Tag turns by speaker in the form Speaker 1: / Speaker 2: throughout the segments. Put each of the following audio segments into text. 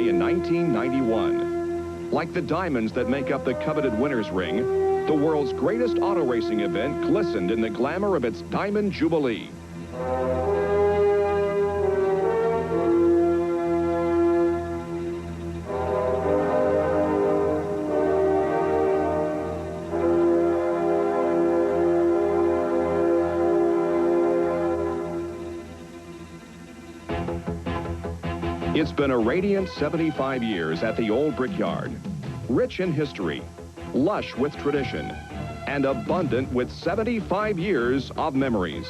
Speaker 1: ceremony in 1991. Like the diamonds that make up the coveted winner's ring, the world's greatest auto racing event glistened in the glamour of its Diamond Jubilee. It's been a radiant 75 years at the old Brickyard, rich in history, lush with tradition, and abundant with 75 years of memories.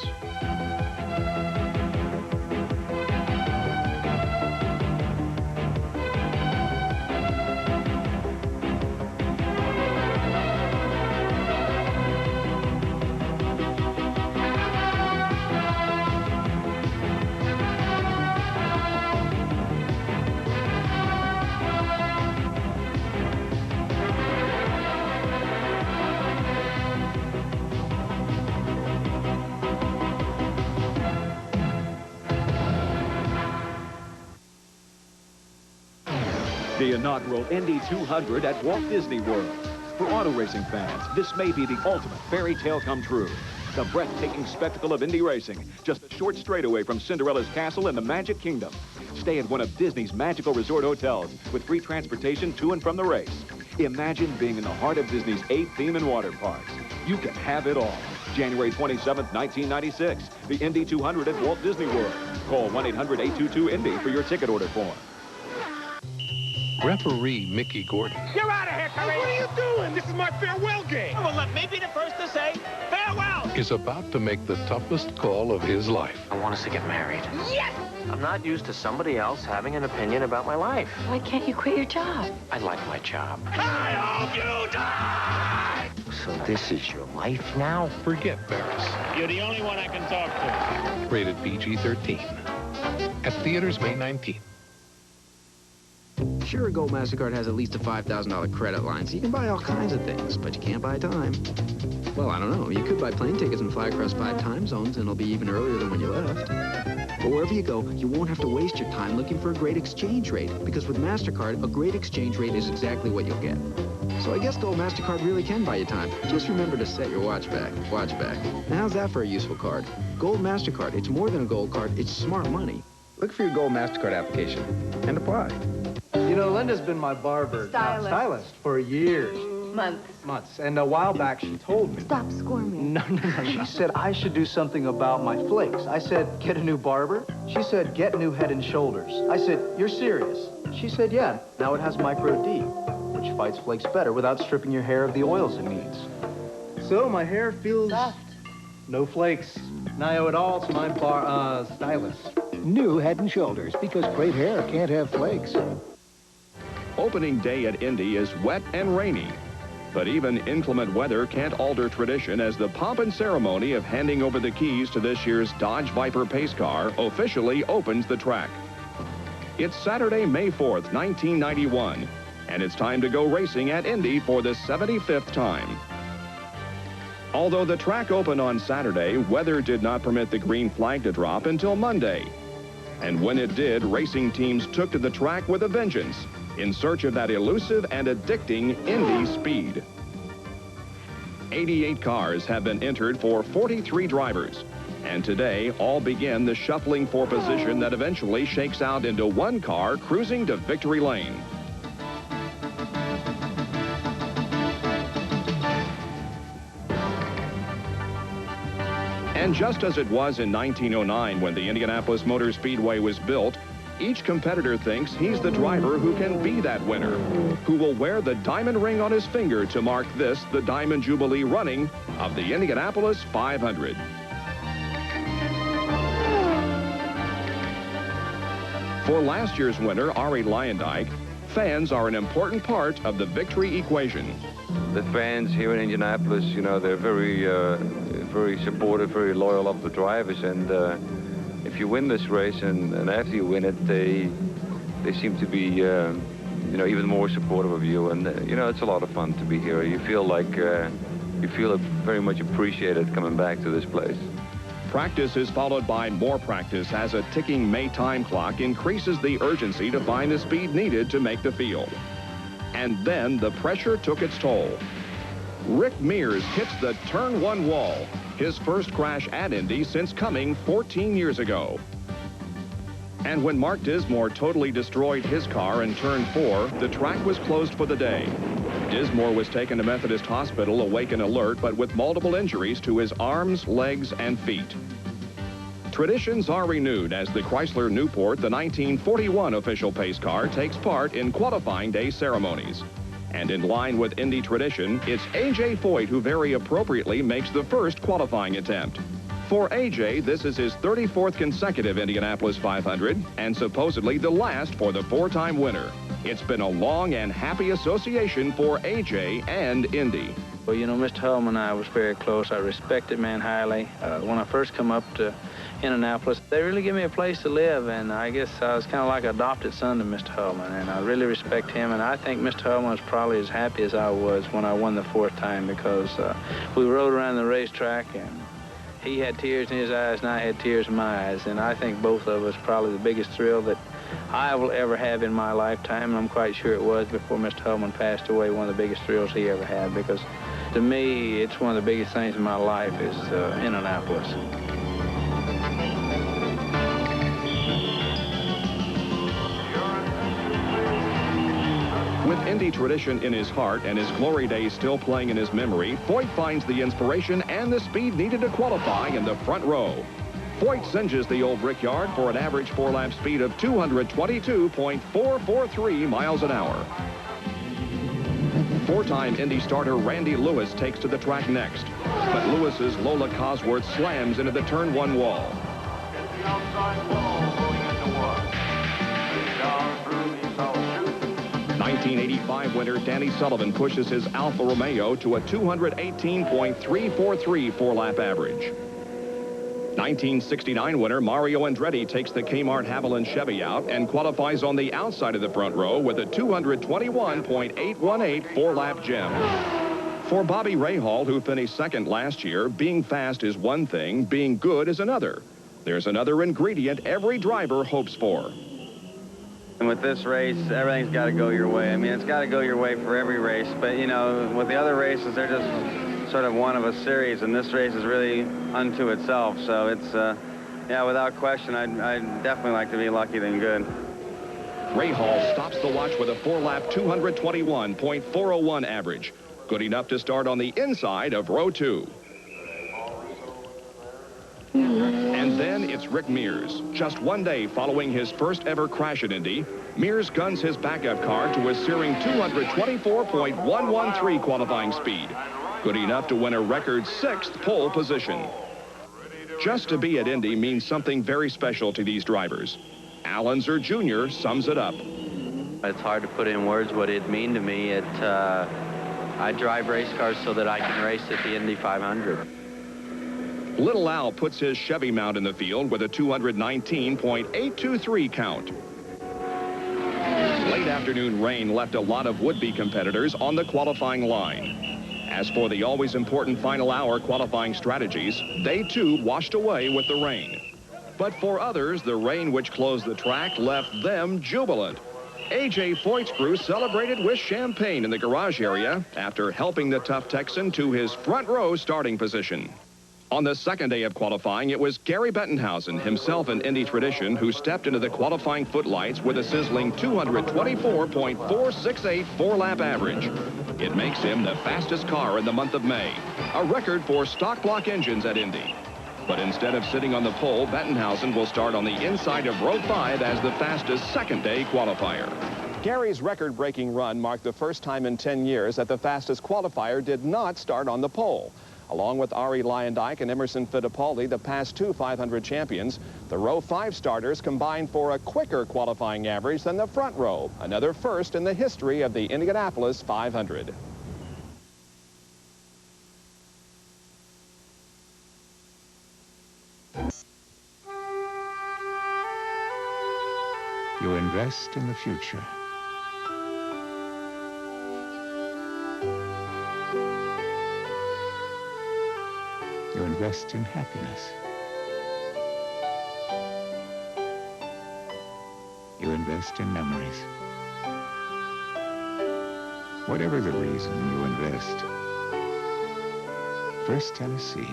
Speaker 2: The inaugural Indy 200 at Walt Disney World. For auto racing fans, this may be the ultimate fairy tale come true. The breathtaking spectacle of Indy racing, just a short straightaway from Cinderella's castle in the Magic Kingdom. Stay at one of Disney's magical resort hotels with free transportation to and from the race. Imagine being in the heart of Disney's 8 theme and water parks. You can have it all. January 27th, 1996, the Indy 200 at Walt Disney World. Call 1-800-822-INDY for your ticket order form.
Speaker 3: Referee Mickey Gordon.
Speaker 4: You're out of here, Curry! What are you doing? This is my farewell game!
Speaker 5: Well, let me be the first to say farewell!
Speaker 3: Is about to make the toughest call of his life.
Speaker 6: I want us to get married.
Speaker 5: Yes!
Speaker 6: I'm not used to somebody else having an opinion about my life.
Speaker 7: Why can't you quit your job?
Speaker 6: I like my job.
Speaker 5: I hope you die!
Speaker 6: So this is your life now?
Speaker 3: Forget Barris.
Speaker 4: You're the only one I can talk to.
Speaker 3: Rated PG-13. At theaters May 19th.
Speaker 8: Sure, Gold MasterCard has at least a $5,000 credit line, so you can buy all kinds of things, but you can't buy time. Well, I don't know. You could buy plane tickets and fly across 5 time zones, and it'll be even earlier than when you left. But wherever you go, you won't have to waste your time looking for a great exchange rate, because with MasterCard, a great exchange rate is exactly what you'll get. So I guess Gold MasterCard really can buy you time. Just remember to set your watch back. Watch back. Now, how's that for a useful card? Gold MasterCard. It's more than a gold card. It's smart money. Look for your Gold MasterCard application and apply.
Speaker 9: You know, Linda's been my barber, stylist for years. Months. And a while back, she told me.
Speaker 7: Stop squirming.
Speaker 9: No. She said I should do something about my flakes. I said, get a new barber? She said, get new Head and Shoulders. I said, you're serious? She said, yeah. Now it has Micro D, which fights flakes better without stripping your hair of the oils it needs. So my hair feels... soft. No flakes. And I owe it all to my stylist.
Speaker 10: New Head and Shoulders, because great hair can't have flakes.
Speaker 1: Opening day at Indy is wet and rainy. But even inclement weather can't alter tradition as the pomp and ceremony of handing over the keys to this year's Dodge Viper pace car officially opens the track. It's Saturday, May 4th, 1991, and it's time to go racing at Indy for the 75th time. Although the track opened on Saturday, weather did not permit the green flag to drop until Monday. And when it did, racing teams took to the track with a vengeance in search of that elusive and addicting Indy speed. 88 cars have been entered for 43 drivers, and today all begin the shuffling for position that eventually shakes out into one car cruising to victory lane. And just as it was in 1909 when the Indianapolis Motor Speedway was built, each competitor thinks he's the driver who can be that winner, who will wear the diamond ring on his finger to mark this, the Diamond Jubilee running of the Indianapolis 500. For last year's winner, Ari Leyendyke, fans are an important part of the victory equation.
Speaker 11: The fans here in Indianapolis, you know, they're very supportive, very loyal of the drivers, and if you win this race and after you win it, they seem to be, you know, even more supportive of you, and you know, it's a lot of fun to be here. You feel like you feel very much appreciated coming back to this place.
Speaker 1: Practice is followed by more practice as a ticking May time clock increases the urgency to find the speed needed to make the field. And then the pressure took its toll. Rick Mears hits the turn one wall, his first crash at Indy since coming 14 years ago. And when Mark Dismore totally destroyed his car in turn 4, the track was closed for the day. Dismore was taken to Methodist Hospital awake and alert, but with multiple injuries to his arms, legs, and feet. Traditions are renewed as the Chrysler Newport, the 1941 official pace car, takes part in qualifying day ceremonies. And in line with Indy tradition, it's A.J. Foyt who very appropriately makes the first qualifying attempt. For A.J., this is his 34th consecutive Indianapolis 500 and supposedly the last for the four-time winner. It's been a long and happy association for A.J. and Indy.
Speaker 12: Well, you know, Mr. Hullman and I was very close. I respected man highly. When I first come up to Indianapolis, they really gave me a place to live, and I guess I was kind of like an adopted son to Mr. Hullman, and I really respect him, and I think Mr. Hullman was probably as happy as I was when I won the fourth time, because we rode around the racetrack, and he had tears in his eyes, and I had tears in my eyes, and I think both of us probably the biggest thrill that I will ever have in my lifetime, and I'm quite sure it was before Mr. Hullman passed away, one of the biggest thrills he ever had, because to me, it's one of the biggest things in my life is Indianapolis.
Speaker 1: With Indy tradition in his heart and his glory days still playing in his memory, Foyt finds the inspiration and the speed needed to qualify in the front row. Foyt singes the old Brickyard for an average four-lap speed of 222.443 miles an hour. Four-time Indy starter Randy Lewis takes to the track next, but Lewis's Lola Cosworth slams into the turn one wall. 1985 winner Danny Sullivan pushes his Alfa Romeo to a 218.343 four-lap average. 1969 winner Mario Andretti takes the Kmart Haviland Chevy out and qualifies on the outside of the front row with a 221.818 four-lap gem. For Bobby Rahal, who finished second last year, being fast is one thing, being good is another. There's another ingredient every driver hopes for.
Speaker 13: And with this race, everything's got to go your way. I mean, it's got to go your way for every race. But, you know, with the other races, they're just sort of one of a series, and this race is really unto itself. So it's, yeah, without question, I'd definitely like to be lucky than good.
Speaker 1: Rahal stops the watch with a four-lap 221.401 average. Good enough to start on the inside of row 2. And then it's Rick Mears. Just one day following his first ever crash at Indy, Mears guns his backup car to a searing 224.113 qualifying speed. Good enough to win a record 6th pole position. Just to be at Indy means something very special to these drivers. Al Unser Jr. sums it up.
Speaker 6: It's hard to put in words what it'd mean to me. I drive race cars so that I can race at the Indy 500.
Speaker 1: Little Al puts his Chevy mount in the field with a 219.823 count. Late afternoon rain left a lot of would-be competitors on the qualifying line. As for the always important final hour qualifying strategies, they too washed away with the rain. But for others, the rain which closed the track left them jubilant. A.J. Foyt's crew celebrated with champagne in the garage area after helping the tough Texan to his front row starting position. On the second day of qualifying, it was Gary Bettenhausen, himself an Indy tradition, who stepped into the qualifying footlights with a sizzling 224.468 four-lap average. It makes him the fastest car in the month of May, a record for stock block engines at Indy. But instead of sitting on the pole, Bettenhausen will start on the inside of row 5 as the fastest second-day qualifier. Gary's record-breaking run marked the first time in 10 years that the fastest qualifier did not start on the pole. Along with Ari Luyendyk and Emerson Fittipaldi, the past two 500 champions, the row 5 starters combined for a quicker qualifying average than the front row, another first in the history of the Indianapolis 500.
Speaker 3: You invest in the future. You invest in happiness.
Speaker 14: invest in memories. Whatever the reason you invest, First Tennessee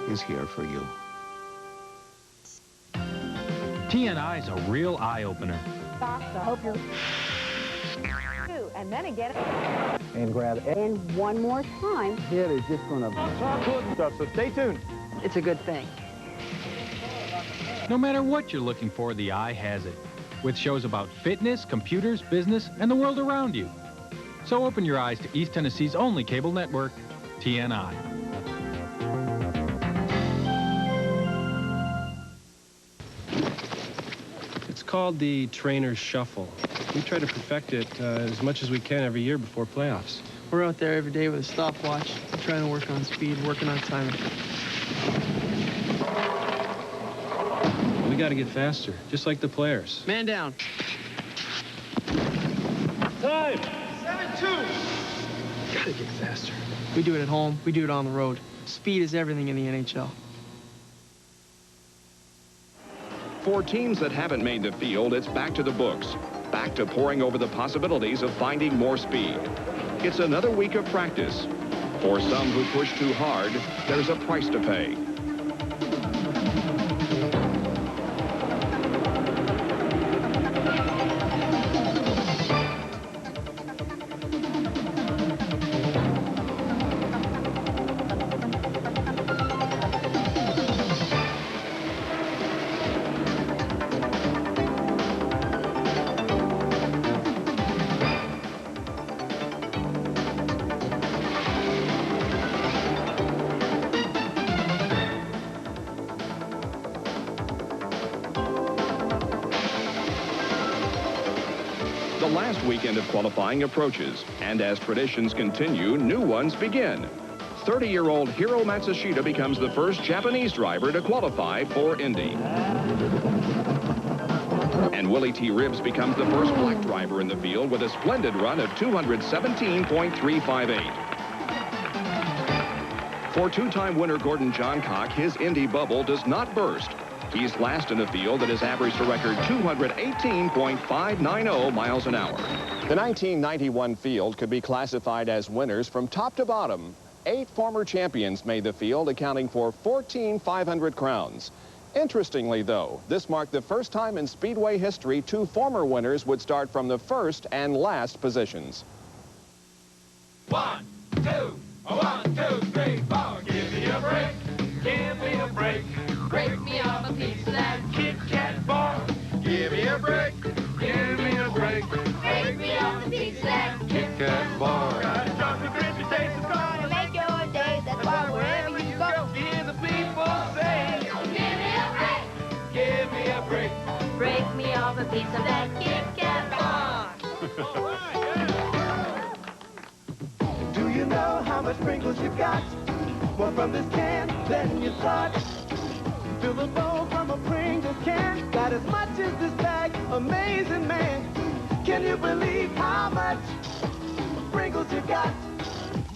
Speaker 14: is here for you.
Speaker 15: TNI is a real eye-opener.
Speaker 16: I hope you're... And then again...
Speaker 10: And grab it.
Speaker 16: And one more time.
Speaker 10: Kid is just going to...
Speaker 9: So stay tuned.
Speaker 16: It's a good thing.
Speaker 15: No matter what you're looking for, the eye has it. With shows about fitness, computers, business, and the world around you. So open your eyes to East Tennessee's only cable network, TNI.
Speaker 17: It's called the Trainer's Shuffle. We try to perfect it as much as we can every year before playoffs.
Speaker 18: We're out there every day with a stopwatch, trying to work on speed, working on timing.
Speaker 17: We got to get faster, just like the players.
Speaker 18: Man down.
Speaker 4: Time!
Speaker 18: 7-2! Gotta get faster. We do it at home, we do it on the road. Speed is everything in the NHL.
Speaker 1: For teams that haven't made the field, it's back to the books. Back to poring over the possibilities of finding more speed. It's another week of practice. For some who push too hard, there's a price to pay. The last weekend of qualifying approaches, and as traditions continue, new ones begin. 30-year-old Hiro Matsushita becomes the first Japanese driver to qualify for Indy. And Willie T. Ribbs becomes the first black driver in the field with a splendid run of 217.358. For two-time winner Gordon Johncock, his Indy bubble does not burst. He's last in a field that has averaged a record 218.590 miles an hour. The 1991 field could be classified as winners from top to bottom. 8 former champions made the field, accounting for 14 500 crowns. Interestingly, though, this marked the first time in Speedway history 2 former winners would start from the first and last positions.
Speaker 5: 1, 2, 1, 2, 3, 4. Give me a break. Give me a break. Break me off a piece of that Kit Kat bar. Give me a break. Give me a break. Break me off a piece of that Kit Kat bar. Gotta drop the Christmas days is gonna make your day. That's why wherever you go, hear the people say, give me a break. Give me a break. Break me off a piece of that Kit Kat bar. All right, yeah.
Speaker 19: Do you know how much sprinkles you got? More from this can than you thought. Fill the bowl from a Pringles can. Got as much as this bag. Amazing, man. Can you believe how much Pringles you got?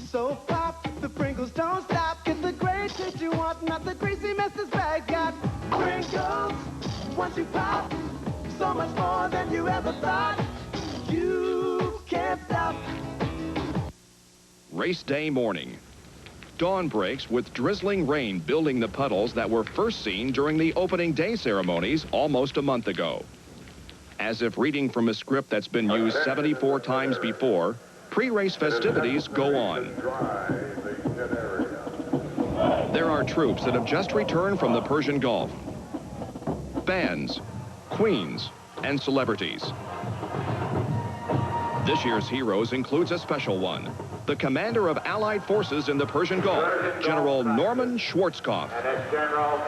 Speaker 19: So pop, the Pringles don't stop. Get the great taste you want, not the greasy mess this bag got. Pringles, once you pop, so much more than you ever thought. You can't stop.
Speaker 1: Race day morning. Dawn breaks with drizzling rain building the puddles that were first seen during the opening day ceremonies almost a month ago. As if reading from a script that's been used 74 times before, pre-race festivities go on. There are troops that have just returned from the Persian Gulf. Bands, queens, and celebrities. This year's heroes includes a special one. The commander of Allied forces in the Persian Gulf, General Norman Schwarzkopf.
Speaker 20: And it's General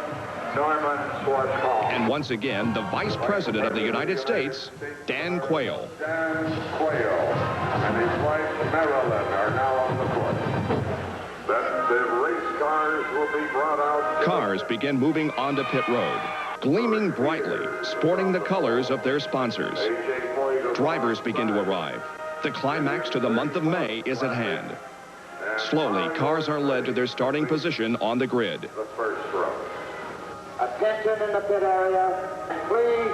Speaker 20: Norman Schwarzkopf.
Speaker 1: And once again, the Vice President of the United States, Dan Quayle.
Speaker 20: Dan Quayle and his wife Marilyn are now on the court. Then the race cars will be brought out.
Speaker 1: Cars begin moving onto pit road, gleaming brightly, sporting the colors of their sponsors. Drivers begin to arrive. The climax to the month of May is at hand. Slowly, cars are led to their starting position on the grid.
Speaker 20: The first row. Attention in the pit area. Please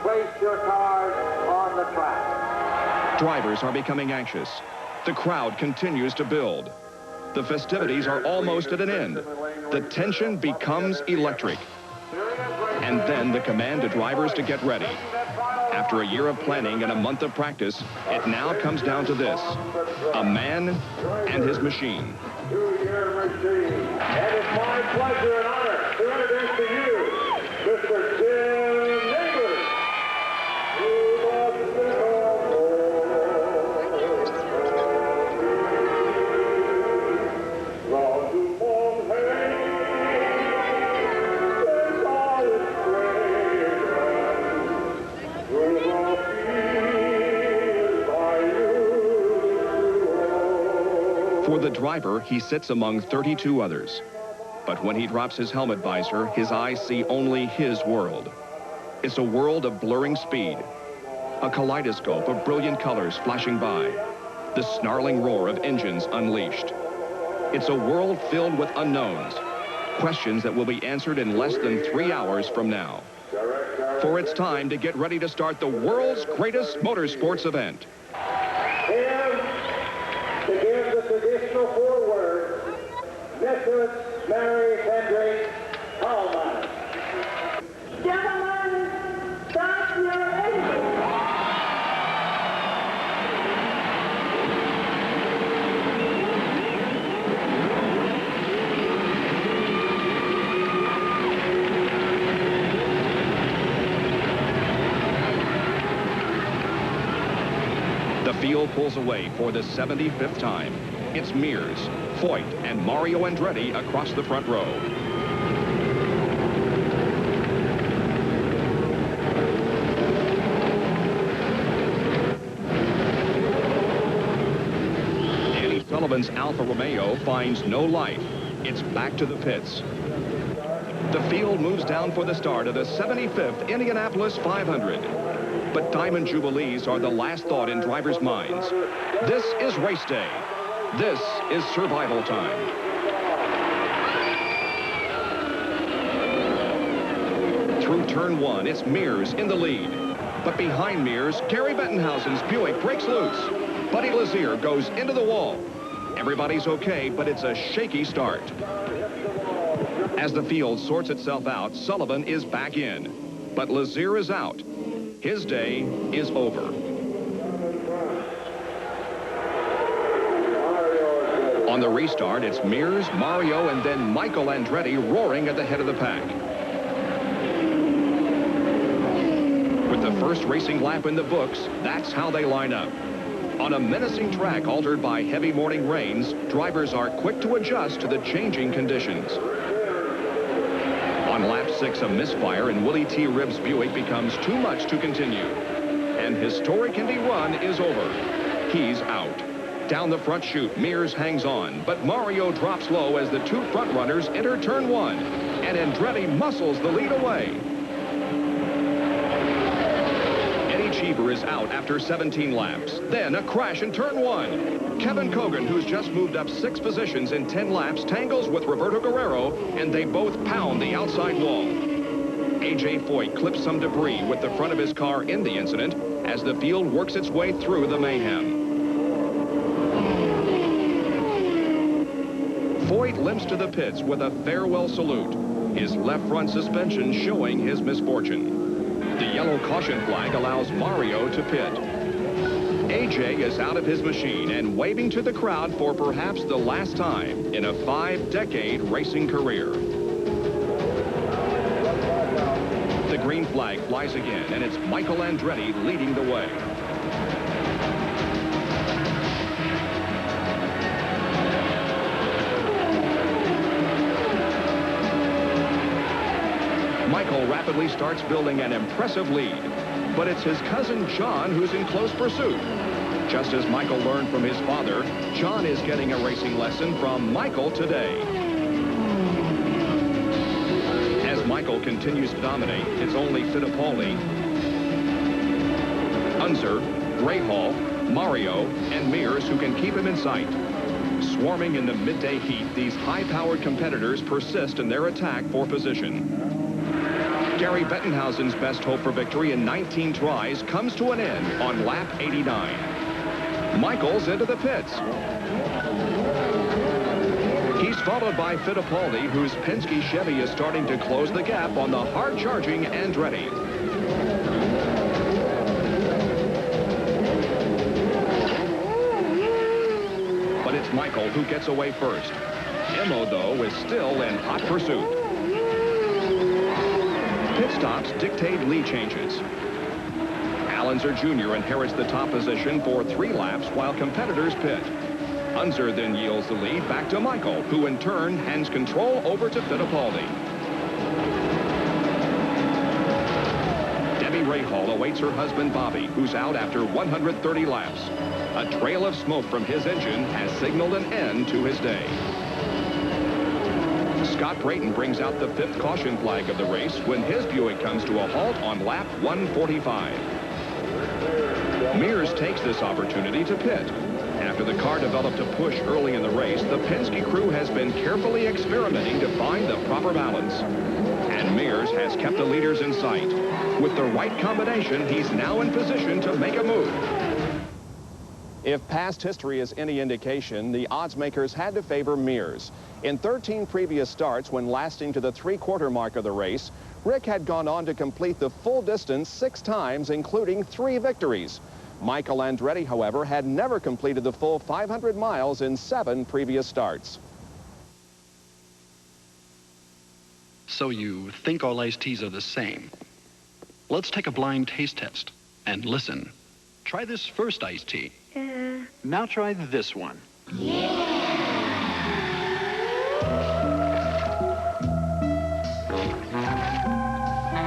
Speaker 20: place your cars on the track.
Speaker 1: Drivers are becoming anxious. The crowd continues to build. The festivities are almost at an end. The tension becomes electric. And then the command to drivers to get ready. After a year of planning and a month of practice, it now comes down to this: a man and his machine.
Speaker 20: And it's my pleasure and honor to introduce to you Mr. Jim Neighbors.
Speaker 1: For the driver, he sits among 32 others. But when he drops his helmet visor, his eyes see only his world. It's a world of blurring speed, a kaleidoscope of brilliant colors flashing by, the snarling roar of engines unleashed. It's a world filled with unknowns, questions that will be answered in less than 3 hours from now. For it's time to get ready to start the world's greatest motorsports event.
Speaker 20: To give the traditional foreword, Mrs. Mary Hendricks Hallman.
Speaker 19: Gentlemen, start your engine.
Speaker 1: The field pulls away for the 75th time. It's Mears, Foyt, and Mario Andretti across the front row. Danny Sullivan's Alfa Romeo finds no life. It's back to the pits. The field moves down for the start of the 75th Indianapolis 500. But Diamond Jubilees are the last thought in drivers' minds. This is race day. This is survival time. Through turn one, it's Mears in the lead. But behind Mears, Gary Bettenhausen's Buick breaks loose. Buddy Lazier goes into the wall. Everybody's okay, but it's a shaky start. As the field sorts itself out, Sullivan is back in. But Lazier is out. His day is over. On the restart, it's Mears, Mario, and then Michael Andretti roaring at the head of the pack. With the first racing lap in the books, that's how they line up. On a menacing track altered by heavy morning rains, drivers are quick to adjust to the changing conditions. On lap 6, a misfire in Willie T. Ribb's Buick becomes too much to continue. And historic Indy run is over. He's out. Down the front chute, Mears hangs on, but Mario drops low as the two front runners enter turn one, and Andretti muscles the lead away. Eddie Cheever is out after 17 laps. Then a crash in turn one. Kevin Kogan, who's just moved up 6 positions in 10 laps, tangles with Roberto Guerrero, and they both pound the outside wall. A.J. Foyt clips some debris with the front of his car in the incident as the field works its way through the mayhem. Foyt limps to the pits with a farewell salute, his left front suspension showing his misfortune. The yellow caution flag allows Mario to pit. AJ is out of his machine and waving to the crowd for perhaps the last time in a 5-decade racing career. The green flag flies again, and it's Michael Andretti leading the way. Michael rapidly starts building an impressive lead, but it's his cousin John who's in close pursuit. Just as Michael learned from his father, John is getting a racing lesson from Michael today. As Michael continues to dominate, it's only Fittipaldi, Unser, Rahal, Mario, and Mears who can keep him in sight. Swarming in the midday heat, these high-powered competitors persist in their attack for position. Gary Bettenhausen's best hope for victory in 19 tries comes to an end on lap 89. Michael's into the pits. He's followed by Fittipaldi, whose Penske Chevy is starting to close the gap on the hard-charging Andretti. But it's Michael who gets away first. Emo, though, is still in hot pursuit. Pit stops dictate lead changes. Allenzer Jr. inherits the top position for 3 laps while competitors pit. Unser then yields the lead back to Michael, who in turn hands control over to Fittipaldi. Debbie Rahal awaits her husband Bobby, who's out after 130 laps. A trail of smoke from his engine has signaled an end to his day. Scott Brayton brings out the 5th caution flag of the race when his Buick comes to a halt on lap 145. Mears takes this opportunity to pit. After the car developed a push early in the race, the Penske crew has been carefully experimenting to find the proper balance. And Mears has kept the leaders in sight. With the right combination, he's now in position to make a move. If past history is any indication, the odds makers had to favor Mears. In 13 previous starts, when lasting to the 3/4 mark of the race, Rick had gone on to complete the full distance 6 times, including 3 victories. Michael Andretti, however, had never completed the full 500 miles in 7 previous starts.
Speaker 21: So you think all iced teas are the same? Let's take a blind taste test and listen. Try this first iced tea. Now try this one.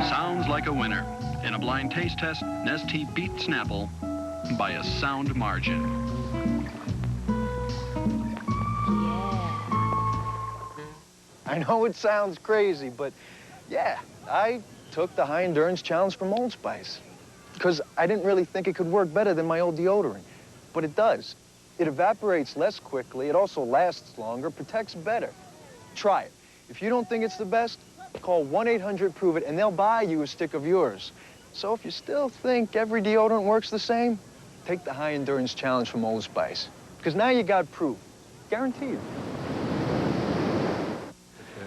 Speaker 21: Sounds like a winner. In a blind taste test, Nestea beat Snapple by a sound margin.
Speaker 9: I know it sounds crazy, but yeah, I took the high endurance challenge from Old Spice because I didn't really think it could work better than my old deodorant, but it does. It evaporates less quickly, it also lasts longer, protects better. Try it. If you don't think it's the best, call 1-800-PROVE-IT and they'll buy you a stick of yours. So if you still think every deodorant works the same, take the high endurance challenge from Old Spice, because now you got proof, guaranteed.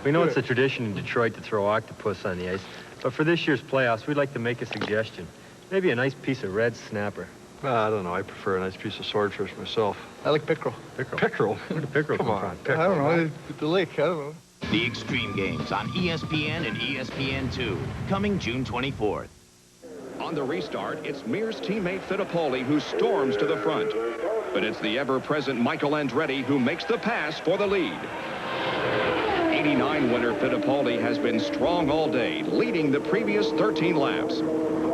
Speaker 22: We know it's a tradition in Detroit to throw octopus on the ice, but for this year's playoffs, we'd like to make a suggestion. Maybe a nice piece of red snapper.
Speaker 17: I don't know. I prefer a nice piece of swordfish myself. I like pickerel.
Speaker 22: Pickerel? Where did pickerel come from?
Speaker 17: I don't know. At the lake. I don't know.
Speaker 23: The Extreme Games on ESPN and ESPN2, coming June 24th.
Speaker 1: On the restart, it's Mears' teammate Fittipaldi who storms to the front. But it's the ever-present Michael Andretti who makes the pass for the lead. 89 winner Fittipaldi has been strong all day, leading the previous 13 laps.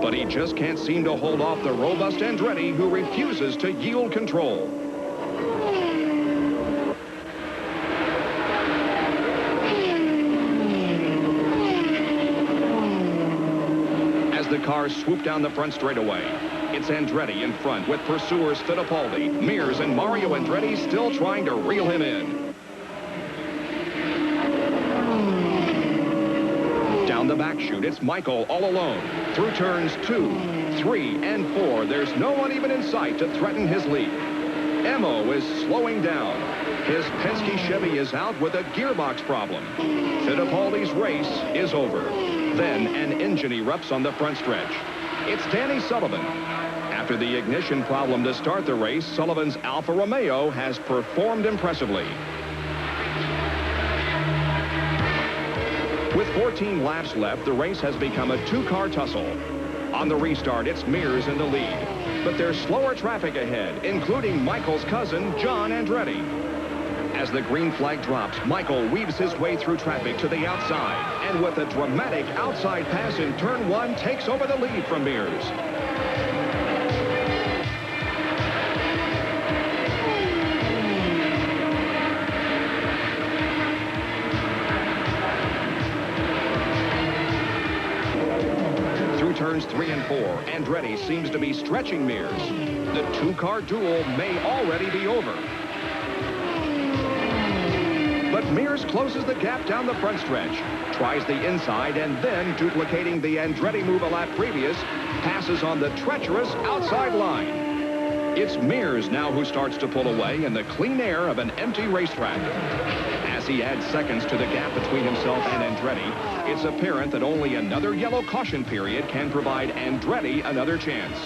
Speaker 1: But he just can't seem to hold off the robust Andretti, who refuses to yield control. As the cars swoop down the front straightaway, it's Andretti in front with pursuers Fittipaldi, Mears, and Mario Andretti still trying to reel him in. Down the back chute, it's Michael all alone. Through turns 2, 3, and 4, there's no one even in sight to threaten his lead. Emo is slowing down. His Penske Chevy is out with a gearbox problem. Fittipaldi's race is over. Then an engine erupts on the front stretch. It's Danny Sullivan. After the ignition problem to start the race, Sullivan's Alfa Romeo has performed impressively. With 14 laps left, the race has become a 2-car tussle. On the restart, it's Mears in the lead. But there's slower traffic ahead, including Michael's cousin, John Andretti. As the green flag drops, Michael weaves his way through traffic to the outside, and with a dramatic outside pass in turn 1, takes over the lead from Mears. Through turns 3 and 4, Andretti seems to be stretching Mears. The 2-car duel may already be over. But But Mears closes the gap down the front stretch, tries the inside, and then, duplicating the Andretti move a lap previous, passes on the treacherous outside line. It's Mears now who starts to pull away in the clean air of an empty racetrack. As he adds seconds to the gap between himself and Andretti, it's apparent that only another yellow caution period can provide Andretti another chance.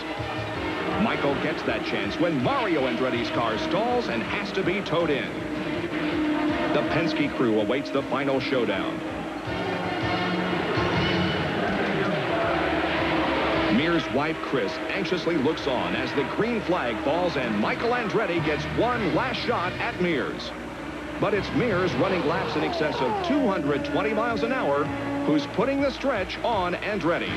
Speaker 1: Michael gets that chance when Mario Andretti's car stalls and has to be towed in. The Penske crew awaits the final showdown. Mears' wife, Chris, anxiously looks on as the green flag falls and Michael Andretti gets one last shot at Mears. But it's Mears running laps in excess of 220 miles an hour who's putting the stretch on Andretti.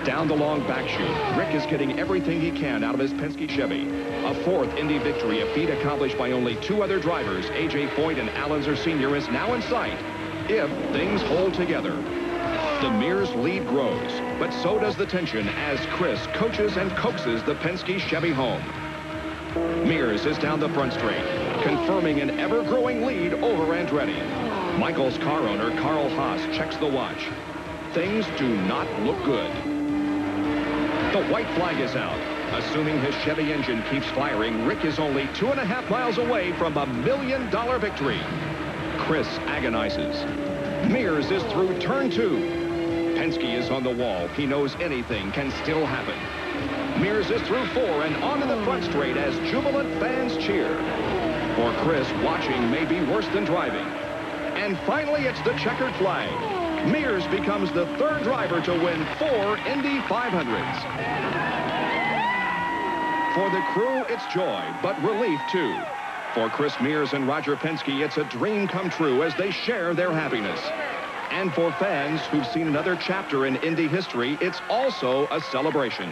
Speaker 1: Down the long back chute, Rick is getting everything he can out of his Penske Chevy. A fourth Indy victory, a feat accomplished by only two other drivers, A.J. Foyt and Alonso Sr., is now in sight, if things hold together. The Mears lead grows, but so does the tension as Chris coaches and coaxes the Penske Chevy home. Mears is down the front straight, confirming an ever-growing lead over Andretti. Michael's car owner, Carl Haas, checks the watch. Things do not look good. The white flag is out. Assuming his Chevy engine keeps firing, Rick is only 2.5 miles away from $1 million victory. Chris agonizes. Mears is through turn 2. Penske is on the wall. He knows anything can still happen. Mears is through 4 and onto the front straight as jubilant fans cheer. For Chris, watching may be worse than driving. And finally, it's the checkered flag. Mears becomes the third driver to win 4 Indy 500s. For the crew, it's joy, but relief, too. For Chris Mears and Roger Penske, it's a dream come true as they share their happiness. And for fans who've seen another chapter in Indy history, it's also a celebration.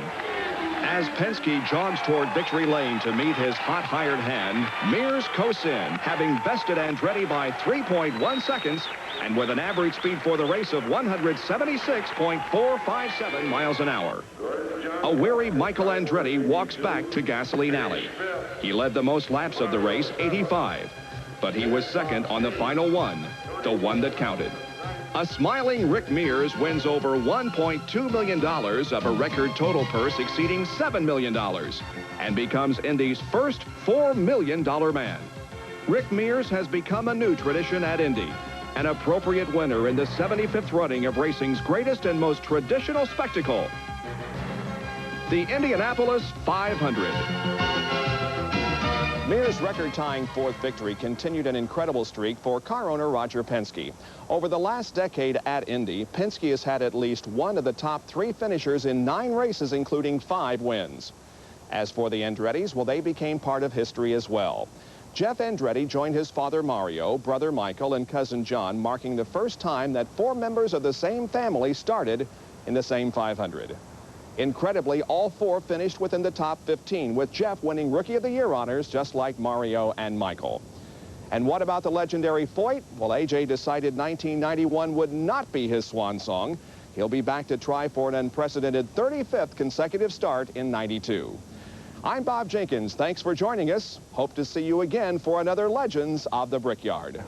Speaker 1: As Penske jogs toward victory lane to meet his hot hired hand, Mears coasts in, having bested Andretti by 3.1 seconds and with an average speed for the race of 176.457 miles an hour. A weary Michael Andretti walks back to Gasoline Alley. He led the most laps of the race, 85, but he was second on the final one, the one that counted. A smiling Rick Mears wins over $1.2 million of a record total purse exceeding $7 million and becomes Indy's first $4 million man. Rick Mears has become a new tradition at Indy, an appropriate winner in the 75th running of racing's greatest and most traditional spectacle, the Indianapolis 500. Mears' record-tying fourth victory continued an incredible streak for car owner Roger Penske. Over the last decade at Indy, Penske has had at least one of the top 3 finishers in 9 races, including 5 wins. As for the Andrettis, well, they became part of history as well. Jeff Andretti joined his father Mario, brother Michael, and cousin John, marking the first time that 4 members of the same family started in the same 500. Incredibly, all 4 finished within the top 15, with Jeff winning Rookie of the Year honors just like Mario and Michael. And what about the legendary Foyt? Well, AJ decided 1991 would not be his swan song. He'll be back to try for an unprecedented 35th consecutive start in '92. I'm Bob Jenkins. Thanks for joining us. Hope to see you again for another Legends of the Brickyard.